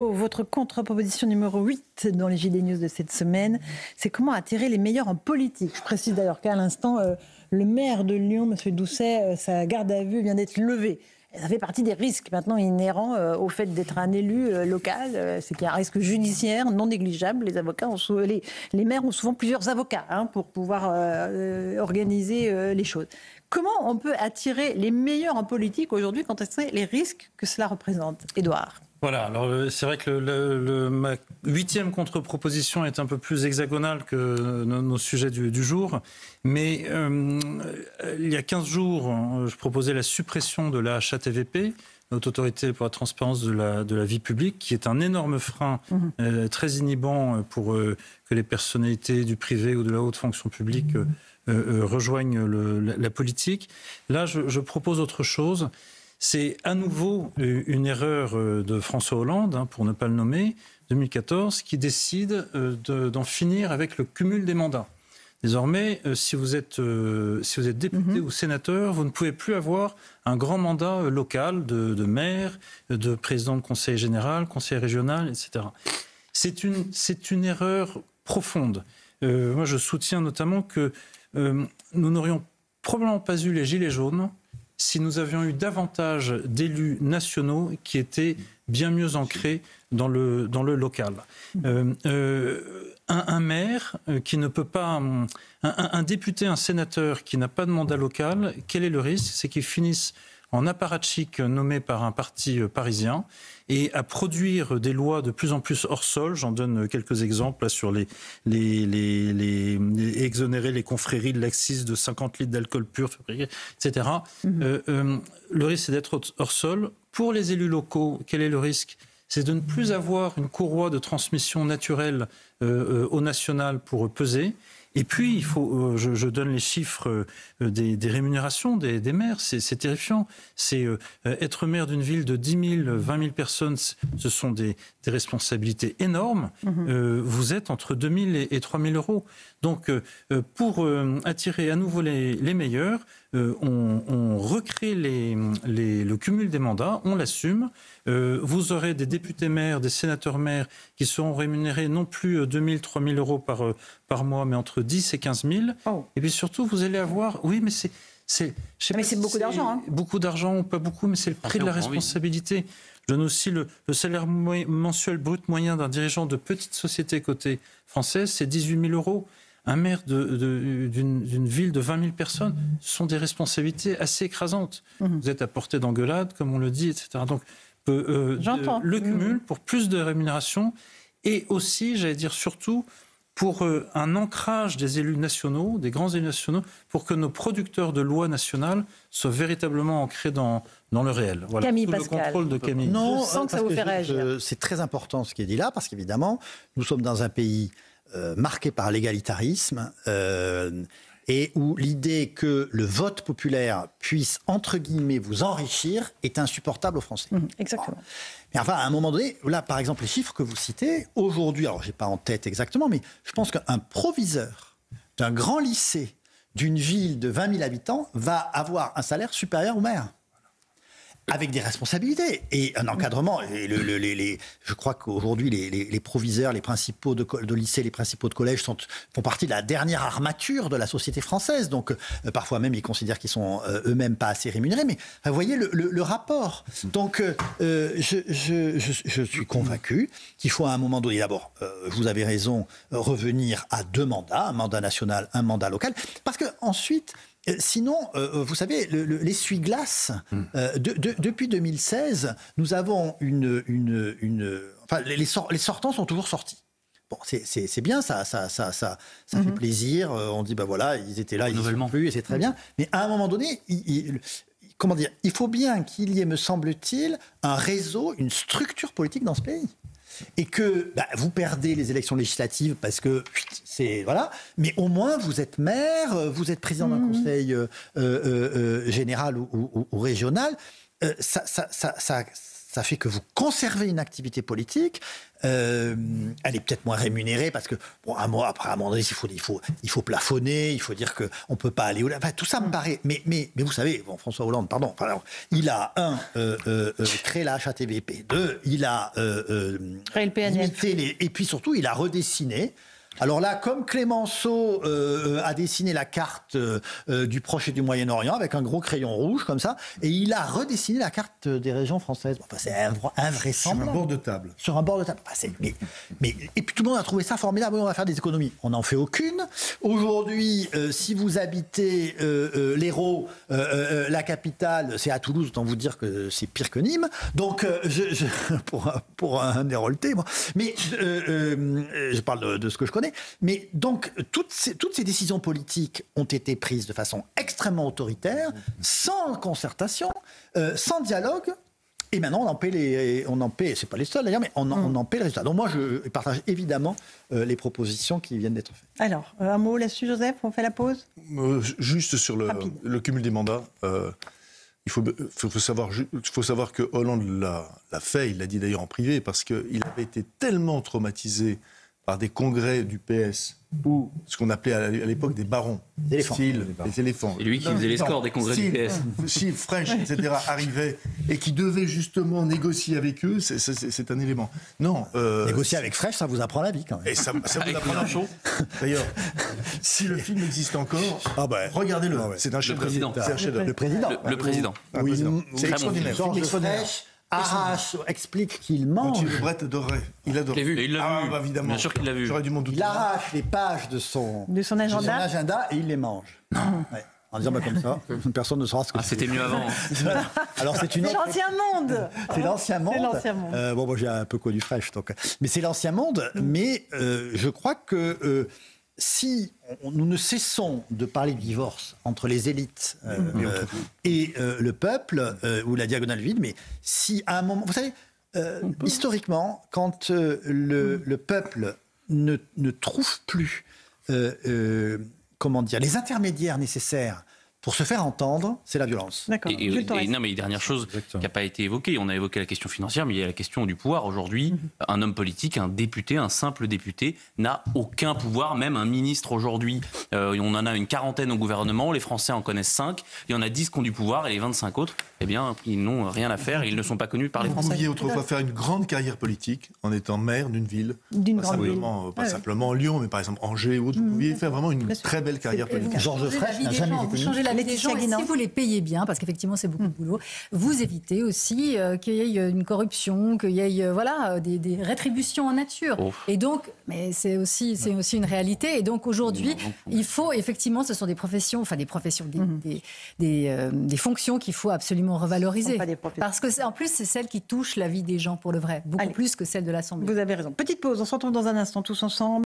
Votre contre-proposition numéro 8 dans les Gilets News de cette semaine, c'est comment attirer les meilleurs en politique. Je précise d'ailleurs qu'à l'instant, le maire de Lyon, M. Doucet, sa garde à vue vient d'être levée. Ça fait partie des risques maintenant inhérents au fait d'être un élu local. C'est qu'il y a un risque judiciaire non négligeable. Les maires ont souvent plusieurs avocats pour pouvoir organiser les choses. Comment on peut attirer les meilleurs en politique aujourd'hui quand on sait les risques que cela représente? Édouard. Voilà, alors c'est vrai que ma 8e contre-proposition est un peu plus hexagonale que nos sujets du jour, mais il y a 15 jours, je proposais la suppression de la HATVP, Haute Autorité pour la transparence de la vie publique, qui est un énorme frein très inhibant pour que les personnalités du privé ou de la haute fonction publique rejoignent la politique. Là, je propose autre chose. C'est à nouveau une erreur de François Hollande, pour ne pas le nommer, 2014, qui décide d'en finir avec le cumul des mandats. Désormais, si vous êtes député ou sénateur, vous ne pouvez plus avoir un grand mandat local de maire, de président de conseil général, conseil régional, etc. C'est une erreur profonde. Moi, je soutiens notamment que nous n'aurions probablement pas eu les Gilets jaunes si nous avions eu davantage d'élus nationaux qui étaient bien mieux ancrés dans le local. Un maire qui ne peut pas... Un député, un sénateur qui n'a pas de mandat local, quel est le risque? C'est qu'il finisse en apparatchik nommé par un parti parisien et à produire des lois de plus en plus hors sol. J'en donne quelques exemples là, sur exonérer les confréries de l'accise de 50 litres d'alcool pur, etc. Le risque, c'est d'être hors sol. Pour les élus locaux, quel est le risque? C'est de ne plus avoir une courroie de transmission naturelle au national pour peser. Et puis, il faut, je donne les chiffres des rémunérations des maires, c'est terrifiant. C'est être maire d'une ville de 10 000, 20 000 personnes, ce sont des responsabilités énormes. Vous êtes entre 2 000 et 3 000 euros. Donc, pour attirer à nouveau les meilleurs, on recrée le cumul des mandats, on l'assume. Vous aurez des députés maires, des sénateurs maires qui seront rémunérés non plus 2 000, 3 000 euros par mois, mais entre 10 et 15 000. Oh. Et puis surtout, vous allez avoir... Oui, mais c'est beaucoup d'argent. Hein. Beaucoup d'argent, ou pas beaucoup, mais c'est le prix de la responsabilité. Je donne aussi le salaire mensuel brut moyen d'un dirigeant de petite société cotée française, c'est 18 000 euros. Un maire d'une ville de 20 000 personnes, ce sont des responsabilités assez écrasantes. Vous êtes à portée d'engueulade, comme on le dit, etc. Donc, le cumul pour plus de rémunération et aussi, j'allais dire surtout, pour un ancrage des élus nationaux, des grands élus nationaux, pour que nos producteurs de lois nationales soient véritablement ancrés dans le réel. Voilà, Camille sous Pascal. Le contrôle de Camille. Non, je sens que ça vous fait réagir. C'est très important ce qui est dit là, parce qu'évidemment, nous sommes dans un pays marqué par l'égalitarisme, et où l'idée que le vote populaire puisse, entre guillemets, vous enrichir est insupportable aux Français. Exactement. Mais enfin, à un moment donné, là, par exemple, les chiffres que vous citez, aujourd'hui, alors je n'ai pas en tête exactement, mais je pense qu'un proviseur d'un grand lycée d'une ville de 20 000 habitants va avoir un salaire supérieur au maire. Avec des responsabilités et un encadrement. Et je crois qu'aujourd'hui, les proviseurs, les principaux de lycée, les principaux de collège font partie de la dernière armature de la société française. Donc, parfois même, ils considèrent qu'ils sont eux-mêmes pas assez rémunérés. Mais vous voyez le rapport. Donc, je suis convaincu qu'il faut à un moment donné, d'abord, vous avez raison, revenir à 2 mandats, un mandat national, un mandat local. Parce que ensuite... Sinon, vous savez, l'essuie-glace, depuis 2016, nous avons enfin, les sortants sont toujours sortis. Bon, c'est bien, ça fait plaisir. On dit, ben voilà, ils étaient là, ils ne sont plus, et c'est très bien. Mais à un moment donné, comment dire, il faut bien qu'il y ait, me semble-t-il, un réseau, une structure politique dans ce pays. Et que vous perdez les élections législatives parce que c'est voilà, mais au moins vous êtes maire, vous êtes président d'un conseil général ou régional, ça ça fait que vous conservez une activité politique. Elle est peut-être moins rémunérée parce que, bon, à un moment donné, il faut plafonner, il faut dire qu'on ne peut pas aller au-delà. Enfin, tout ça me paraît. Mais vous savez, bon, François Hollande, pardon, alors, il a, créé la HATVP. 2, il a Créé le PNF. limité et puis surtout, il a redessiné. Alors là, comme Clémenceau a dessiné la carte du Proche et du Moyen-Orient avec un gros crayon rouge comme ça, et il a redessiné la carte des régions françaises. Enfin, c'est invraisemblable. Sur un bord de table. Sur un bord de table. Et puis tout le monde a trouvé ça formidable. On va faire des économies. On n'en fait aucune. Aujourd'hui, si vous habitez l'Hérault, la capitale, c'est à Toulouse. Autant vous dire que c'est pire que Nîmes. Donc, pour un Héroltais, moi. Mais je parle de ce que je connais. Mais donc, toutes ces décisions politiques ont été prises de façon extrêmement autoritaire, sans concertation, sans dialogue. Et maintenant, on en paie, c'est pas les seuls d'ailleurs, mais on en paie le résultat. Donc moi, je partage évidemment les propositions qui viennent d'être faites. Alors, un mot là-dessus, Joseph, on fait la pause ? Juste sur le cumul des mandats, il faut savoir que Hollande l'a fait, il l'a dit d'ailleurs en privé, parce qu'il avait été tellement traumatisé par des congrès du PS ou ce qu'on appelait à l'époque des barons, Des éléphants. C'est lui qui faisait les scores des congrès du PS. Si French, etc., arrivaient et qui devaient justement négocier avec eux, c'est un élément. Non. Négocier avec Frêche, ça vous apprend la vie quand même. Et ça vous apprend la chose. D'ailleurs, si le film existe encore, regardez-le. C'est un chef-d'œuvre. C'est un chef-d'œuvre. Le président. Le président. Oui, c'est extraordinaire. Georges Frêche explique qu'il mange. Mathieu Lebret adorait. Il adorait. Je l'ai vu. Et il l'a vu. Évidemment. Bien sûr qu'il l'a vu. J'aurais dû m'en douter. Il arrache les pages de son agenda et il les mange. Ouais. En disant comme ça, personne ne saura ce que c'est. C'était mieux avant. Alors c'est une C'est autre... l'ancien monde. C'est l'ancien monde. C'est l'ancien monde. Bon, moi j'ai un peu connu Frêche, donc. Mais c'est l'ancien monde. Mais je crois que si nous ne cessons de parler du divorce entre les élites et le peuple, ou la diagonale vide, mais si à un moment, vous savez, historiquement, quand le peuple ne trouve plus, comment dire, les intermédiaires nécessaires pour se faire entendre, c'est la violence. D'accord. Non, mais dernière chose qui n'a pas été évoquée, on a évoqué la question financière, mais il y a la question du pouvoir. Aujourd'hui, un homme politique, un député, un simple député, n'a aucun pouvoir, même un ministre aujourd'hui. On en a une quarantaine au gouvernement, les Français en connaissent 5, il y en a 10 qui ont du pouvoir, et les 25 autres, eh bien, ils n'ont rien à faire, et ils ne sont pas connus par les Vous Français. pouviez autrefois faire une grande carrière politique en étant maire d'une ville. Pas simplement Lyon, mais par exemple Angers ou autre. Vous pouviez faire vraiment une très belle carrière politique. Georges Frêche n'a jamais été changez la vie des gens, et si vous les payez bien, parce qu'effectivement c'est beaucoup de boulot, vous évitez aussi qu'il y ait une corruption, qu'il y ait des rétributions en nature. Et donc, mais c'est aussi une réalité. Et donc aujourd'hui, il faut effectivement, ce sont des professions, des fonctions qu'il faut absolument revaloriser. Parce que en plus, c'est celles qui touchent la vie des gens pour le vrai, beaucoup plus que celle de l'Assemblée. Vous avez raison. Petite pause, on se retrouve dans un instant tous ensemble.